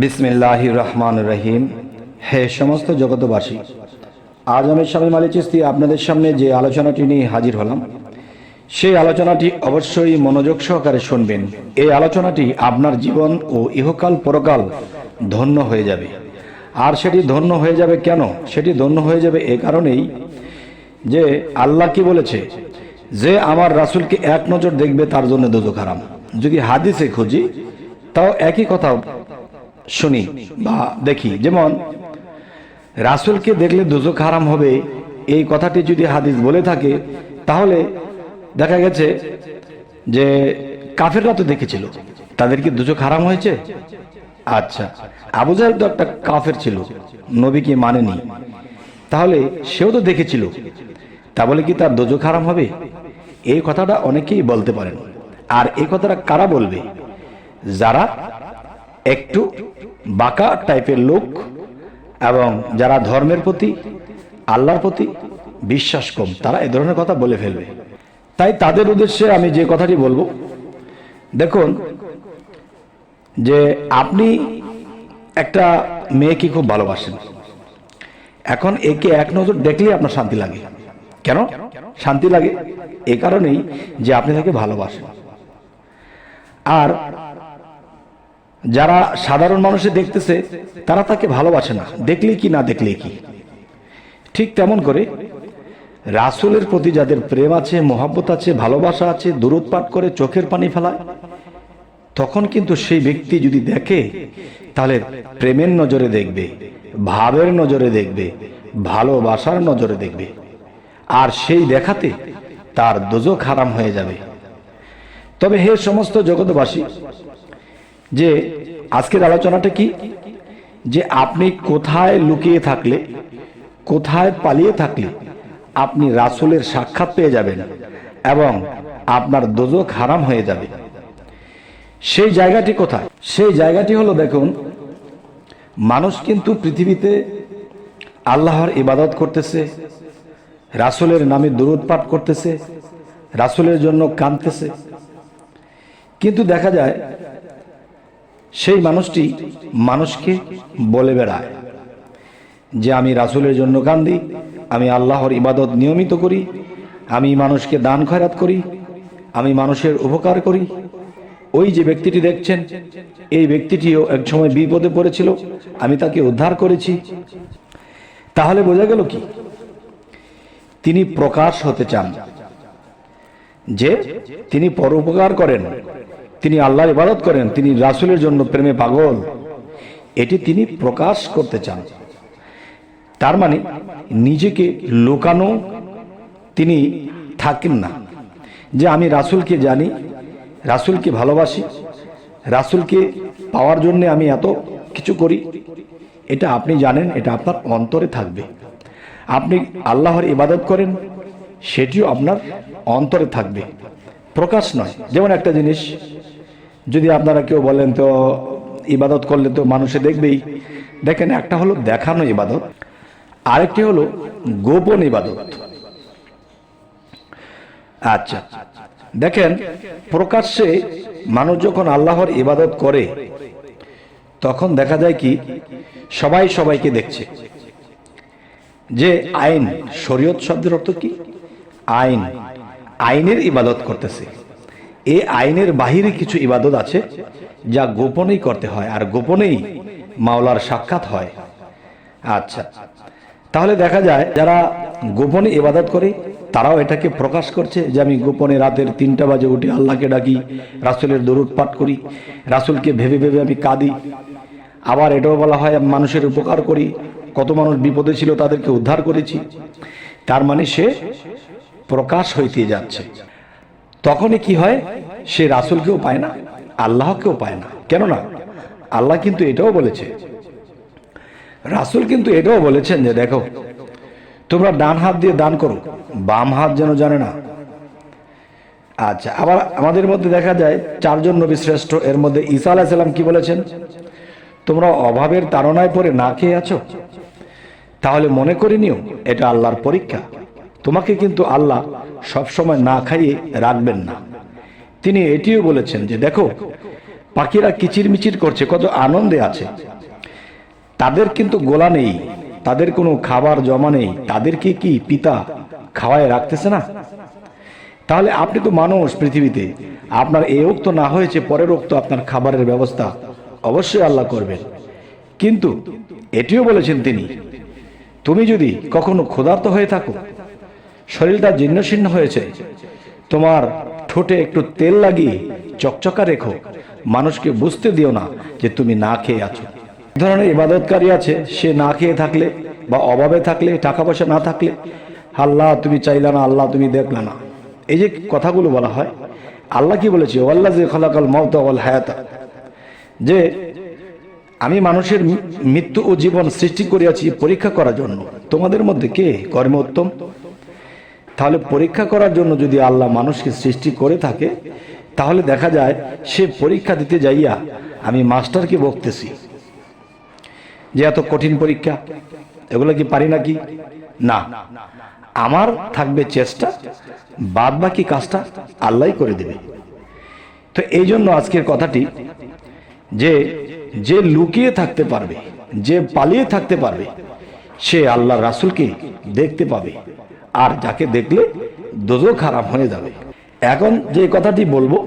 বিসমিল্লাহির রহমানির রহিম। হে সমস্ত জগতবাসী, আজ আমি শামীম আলী চিশতি আপনাদের সামনে যে আলোচনাটি নিয়ে হাজির হলাম, সেই আলোচনাটি অবশ্যই মনোযোগ সহকারে শুনবেন। এই আলোচনাটি আপনার জীবন ও ইহকাল পরকাল ধন্য হয়ে যাবে। আর সেটি ধন্য হয়ে যাবে কেন? সেটি ধন্য হয়ে যাবে এ কারণেই যে আল্লাহ কি বলেছে, যে আমার রাসূলকে এক নজর দেখবে তার জন্য দোজখ হারাম। যদি হাদিসে খুঁজি তাও একই কথা শুনি বা দেখি। যেমন রাসূলকে দেখলে দোজখ হারাম হবে, এই কথাটি যদি হাদিস বলে থাকে, তাহলে দেখা গেছে যে কাফেররা তো দেখেছিল, তাদের কি দোজখ হারাম হয়েছে? আচ্ছা, আবু জাহেল তো একটা কাফের ছিল, নবীকে মানেনি, তাহলে সেও তো দেখেছিল, তা বলে কি তার দোজখ হারাম হবে? এই কথাটা অনেকেই বলতে পারেন। আর এই কথাটা কারা বলবে? যারা একটু বাঁকা টাইপের লোক এবং যারা ধর্মের প্রতি, আল্লাহর প্রতি বিশ্বাস কম, তারা এ ধরনের কথা বলে ফেলবে। তাই তাদের উদ্দেশ্যে আমি যে কথাটি বলবো, দেখুন, যে আপনি একটা মেয়েকে খুব ভালোবাসেন, এখন একে এক নজর দেখলেই আপনার শান্তি লাগে। কেন শান্তি লাগে? এই কারণেই যে আপনি তাকে ভালোবাসেন। আর যারা সাধারণ মানুষে দেখতেছে, তারা তাকে ভালোবাসে না, দেখলেই কি না দেখলেই কি। ঠিক তেমন করে রাসূলের প্রতি যাদের প্রেম আছে, মহব্বত আছে, ভালোবাসা আছে, দুরূদ পাঠ করে চোখের পানি ফেলায়, তখন কিন্তু সেই ব্যক্তি যদি দেখে, তাহলে প্রেমের নজরে দেখবে, ভাবের নজরে দেখবে, ভালোবাসার নজরে দেখবে। আর সেই দেখাতে তার দোজখ হারাম হয়ে যাবে। তবে হে সমস্ত জগৎবাসী, যে আজকের আলোচনাটা কি, যে আপনি কোথায় লুকিয়ে থাকলে, কোথায় পালিয়ে থাকলে আপনি রাসূলের সাক্ষাৎ পেয়ে যাবেন এবং আপনার দোজখ হারাম হয়ে যাবে। সেই জায়গাটি কোথায়? সেই জায়গাটি হলো, দেখুন, মানুষ কিন্তু পৃথিবীতে আল্লাহর ইবাদত করতেছে, রাসূলের নামে দুরূদ পাঠ করতেছে, রাসূলের জন্য কাঁদতেছে, কিন্তু দেখা যায় সেই মানুষটি মানুষকে বলে বেড়ায় যে আমি রাসূলের জন্য কাঁদি, আমি আল্লাহর ইবাদত নিয়মিত করি, আমি মানুষকে দান খয়রাত করি, আমি মানুষের উপকার করি। ওই যে ব্যক্তিটি দেখছেন, এই ব্যক্তিটিও এক সময় বিপদে পড়েছিল, আমি তাকে উদ্ধার করেছি। তাহলে বোঝা গেল কি, তিনি প্রকাশ হতে চান যে তিনি পরোপকার করেন, তিনি আল্লাহর ইবাদত করেন, তিনি রাসূলের জন্য প্রেমে পাগল, এটি তিনি প্রকাশ করতে চান। তার মানে নিজেকে লুকানো তিনি থাকেন না, যে আমি রাসূলকে জানি, রাসূলকে ভালোবাসি, রাসূলকে পাওয়ার জন্য আমি এত কিছু করি। এটা আপনি জানেন, এটা আপনার অন্তরে থাকবে। আপনি আল্লাহর ইবাদত করেন, সেটিও আপনার অন্তরে থাকবে, প্রকাশ নয়। যেমন একটা জিনিস, যদি আপনারা কেউ বলেন তো ইবাদত করলে তো মানুষে দেখবেই, দেখেন, একটা হলো দেখানো ইবাদত, আরেকটি হলো গোপন ইবাদত। আচ্ছা, দেখেন, প্রকাশ্যে মানুষ যখন আল্লাহর ইবাদত করে, তখন দেখা যায় কি, সবাই সবাইকে দেখছে। যে আইন, শরীয়ত শব্দের অর্থ কি? আইন, আইনের ইবাদত করতেছে। এই আইনের বাহিরে কিছু ইবাদত আছে যা গোপনেই করতে হয়, আর গোপনেই মাওলার সাক্ষাৎ হয়। আচ্ছা, তাহলে দেখা যায় যারা গোপনে ইবাদত করে, তারাও এটাকে প্রকাশ করছে যে আমি গোপনে রাতের 3টা বাজে উঠে আল্লাহকে ডাকি, রাসূলের দরুদ পাঠ করি, রাসূলকে ভেবে ভেবে আমি কাঁদি। আবার এটাও বলা হয় মানুষের উপকার করি, কত মানুষ বিপদে ছিল তাদেরকে উদ্ধার করেছি। তার মানে সে প্রকাশ হইতে যাচ্ছে। তখনই কি হয়, সে রাসূলকেও পায় না, আল্লাহকেও পায় না। কেননা আল্লাহ কিন্তু এটাও বলেছে, রাসূল কিন্তু এটাও বলেছেন যে দেখো, তোমরা ডান হাত দিয়ে দান করো, বাম হাত যেন জানে না। আচ্ছা, আবার আমাদের মধ্যে দেখা যায় 4 জন নবী শ্রেষ্ঠ, এর মধ্যে ঈসা আলাইহিস সালাম কি বলেছেন? তোমরা অভাবের তাড়নায় পড়ে না খেয়ে আছো, তাহলে মনে করে নিও এটা আল্লাহর পরীক্ষা। তোমাকে কিন্তু আল্লাহ সবসময় না খাইয়ে রাখবেন না। তিনি এটিও বলেছেন যে দেখো, পাখিরা কিচিরমিচির করছে, কত আনন্দে আছে। তাদের কিন্তু গোলা নেই, তাদের কোনো খাবার জমা নেই, তাদেরকে কি পিতা খাওয়ায় রাখতেছে না? তাহলে আপনি তো মানুষ পৃথিবীতে, আপনার এই উক্ত না হয়েছে, পরের উক্ত আপনার খাবারের ব্যবস্থা অবশ্যই আল্লাহ করবেন। কিন্তু এটিও বলেছেন তিনি, তুমি যদি কখনো ক্ষুধার্ত হয়ে থাকো, শরীরটা জীর্ণশীর্ণ হয়েছে, তোমার ঠোঁটে একটু তেল লাগিয়ে চকচকা রেখো, মানুষকে বুঝতে দিও না যে তুমি না খেয়ে আছো। এই ধরনের ইবাদতকারী আছে, সে না খেয়ে থাকলে বা অভাবে থাকলে, টাকা পয়সা না থাকলে, আল্লাহ তুমি চাইলা না, আল্লাহ তুমি দেখলা না, এই যে কথাগুলো বলা হয়। আল্লাহ কি বলেছে? ওয়াল্লাযী খালাকাল মাউতা ওয়াল হায়াতা, যে আমি মানুষের মৃত্যু ও জীবন সৃষ্টি করিয়াছি পরীক্ষা করার জন্য, তোমাদের মধ্যে কে কর্মে উত্তম। তাহলে পরীক্ষা করার জন্য যদি আল্লাহ মানুষকে সৃষ্টি করে থাকে, তাহলে দেখা যায় সে পরীক্ষা দিতে যাইয়া আমি মাস্টারকে বকতেছি যে এত কঠিন পরীক্ষা, এগুলো কি পারি নাকি? না, আমার থাকবে চেষ্টা, বাদ বাকি কাজটা আল্লাহই করে দেবে। তো এই জন্য আজকের কথাটি, যে যে লুকিয়ে থাকতে পারবে, যে পালিয়ে থাকতে পারবে, সে আল্লাহ রাসূলকে দেখতে পাবে, আর যাকে দেখলে দোজখ হারাম হয়ে যাবে। এখন যে কথাটি বলবো,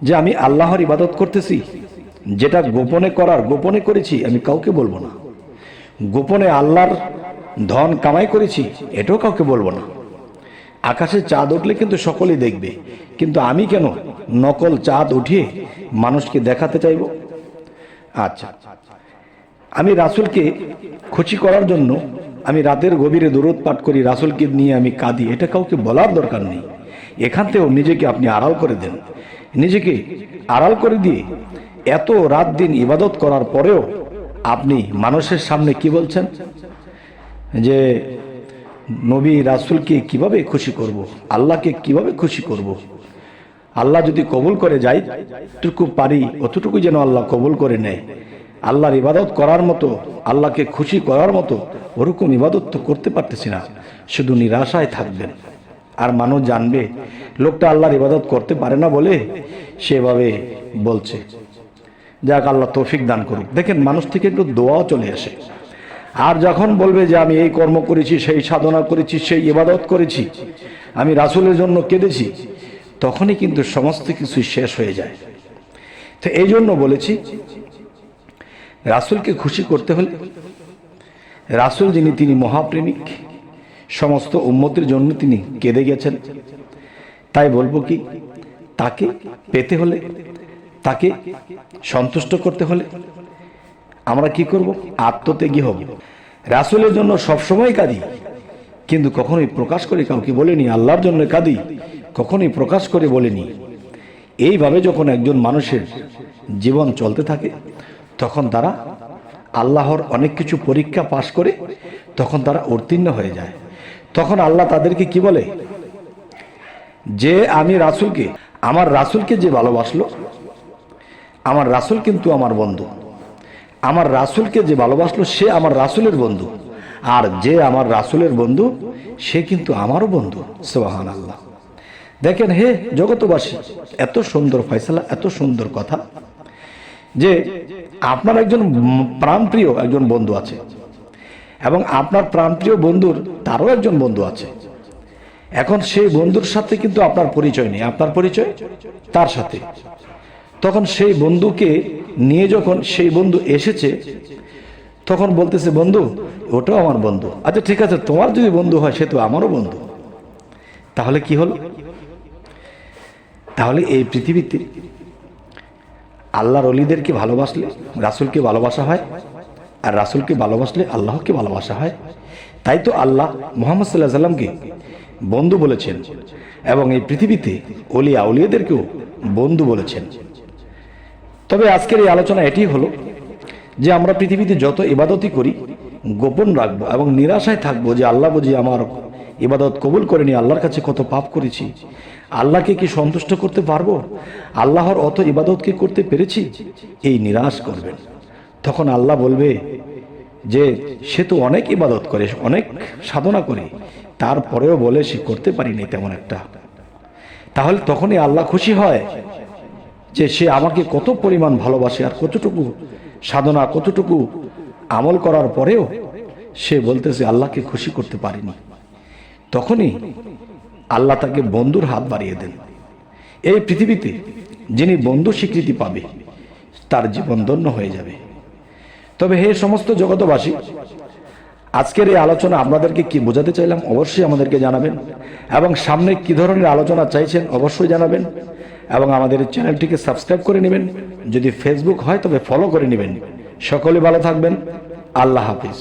যে আমি আল্লাহর ইবাদত করতেছি, যেটা গোপনে করার গোপনে করেছি, আমি কাউকে বলবো না। গোপনে আল্লাহর ধন কামাই করেছি, এটাও কাউকে বলবো না। আকাশে চাঁদ উঠলে কিন্তু সকলেই দেখবে, কিন্তু আমি কেন নকল চাঁদ উঠিয়ে মানুষকে দেখাতে চাইব? আচ্ছা, আমি রাসূলকে খুশি করার জন্য আমি রাতের গভীরে দরুদ পাঠ করি, রাসূলকে নিয়ে আমি কাঁদি, এটা কাউকে বলার দরকার নেই। এখান থেকেও নিজেকে আপনি আড়াল করে দেন। নিজেকে আড়াল করে দিয়ে এত রাত দিন ইবাদত করার পরেও আপনি মানুষের সামনে কি বলছেন? যে নবী রাসূলকে কিভাবে খুশি করব, আল্লাহকে কিভাবে খুশি করব। আল্লাহ যদি কবুল করে যায়, যতটুকু পারি অতটুকু যেন আল্লাহ কবুল করে নেয়। আল্লাহর ইবাদত করার মতো, আল্লাহকে খুশি করার মতো ওরকম ইবাদত তো করতে পারতেছি না, শুধু নিরাশায় থাকবেন। আর মানুষ জানবে লোকটা আল্লাহর ইবাদত করতে পারে না বলে সেভাবে বলছে। যাক, আল্লাহ তৌফিক দান করুক। দেখেন, মানুষ থেকে একটু দোয়াও চলে আসে। আর যখন বলবে যে আমি এই কর্ম করেছি, সেই সাধনা করেছি, সেই ইবাদত করেছি, আমি রাসূলের জন্য কেঁদেছি, তখনই কিন্তু সমস্ত কিছু শেষ হয়ে যায়। তো এই জন্য বলেছি, রাসূলকে খুশি করতে হলে, রাসূল যিনি, তিনি মহাপ্রেমিক, সমস্ত উম্মতের জন্য তিনি কেঁদে গেছেন। তাই বলবো কি, তাকে পেতে হলে, তাকে সন্তুষ্ট করতে হলে আমরা কি করব? আত্মত্যাগী হব। রাসূলের জন্য সবসময় কাঁদি, কিন্তু কখনোই প্রকাশ করে কাউকে বলিনি। আল্লাহর জন্য কাঁদি, কখনোই প্রকাশ করে বলিনি। এইভাবে যখন একজন মানুষের জীবন চলতে থাকে, তখন তারা আল্লাহর অনেক কিছু পরীক্ষা পাশ করে তখন তারা উত্তীর্ণ হয়ে যায়। তখন আল্লাহ তাদেরকে কি বলে? যে আমি রাসূলকে, আমার রাসূলকে যে ভালোবাসলো, আমার রাসূল কিন্তু আমার বন্ধু। আমার রাসূলকে যে ভালোবাসলো, সে আমার রাসূলের বন্ধু। আর যে আমার রাসূলের বন্ধু, সে কিন্তু আমারও বন্ধু। সুবহানাল্লাহ। দেখেন হে জগতবাসী, এত সুন্দর ফয়সালা, এত সুন্দর কথা, যে আপনার একজন প্রাণপ্রিয় একজন বন্ধু আছে, এবং আপনার প্রাণপ্রিয় বন্ধুর তারও একজন বন্ধু আছে। এখন সেই বন্ধুর সাথে কিন্তু আপনার পরিচয় নেই, আপনার পরিচয় তার সাথে। তখন সেই বন্ধুকে নিয়ে যখন সেই বন্ধু এসেছে, তখন বলতেছে, বন্ধু ওটাও আমার বন্ধু। আচ্ছা ঠিক আছে, তোমার যদি বন্ধু হয়, সে তো আমারও বন্ধু। তাহলে কি হলো? তাহলে এই পৃথিবীতে আল্লাহর ওলিদেরকে ভালোবাসলে রাসূলকে ভালোবাসা হয়, আর রাসূলকে ভালোবাসলে আল্লাহকে ভালোবাসা হয়। তাই তো আল্লাহ মুহাম্মদ সাল্লাল্লাহু আলাইহি সাল্লামকে বন্ধু বলেছেন, এবং এই পৃথিবীতে ওলিয়া আউলিয়াদেরকেও বন্ধু বলেছেন। তবে আজকের এই আলোচনা এটি হলো যে আমরা পৃথিবীতে যত ইবাদতই করি গোপন রাখবো, এবং নিরাশায় থাকবো যে আল্লাহ বুঝি আমার ইবাদত কবুল করেনি, আল্লাহর কাছে কত পাপ করেছি, আল্লাহকে কি সন্তুষ্ট করতে পারবো, আল্লাহর অত ইবাদতকে করতে পেরেছি, এই নিরাশ করবেন। তখন আল্লাহ বলবে যে সে তো অনেক ইবাদত করে, অনেক সাধনা করে, তারপরেও বলে সে করতে পারিনি তেমন একটা। তাহলে তখনই আল্লাহ খুশি হয় যে সে আমাকে কত পরিমাণ ভালোবাসে, আর কতটুকু সাধনা, কতটুকু আমল করার পরেও সে বলতেছে আল্লাহকে খুশি করতে পারিনি। তখনই আল্লাহ তাকে বন্ধুর হাত বাড়িয়ে দেন। এই পৃথিবীতে যিনি বন্ধু স্বীকৃতি পাবে তার জীবন ধন্য হয়ে যাবে। তবে হে সমস্ত জগতবাসী, আজকের এই আলোচনা আপনাদেরকে কি বোঝাতে চাইলাম অবশ্যই আমাদেরকে জানাবেন, এবং সামনে কি ধরনের আলোচনা চাইছেন অবশ্যই জানাবেন, এবং আমাদের চ্যানেলটিকে সাবস্ক্রাইব করে নেবেন। যদি ফেসবুক হয় তবে ফলো করে নেবেন। সকলে ভালো থাকবেন। আল্লাহ হাফিজ।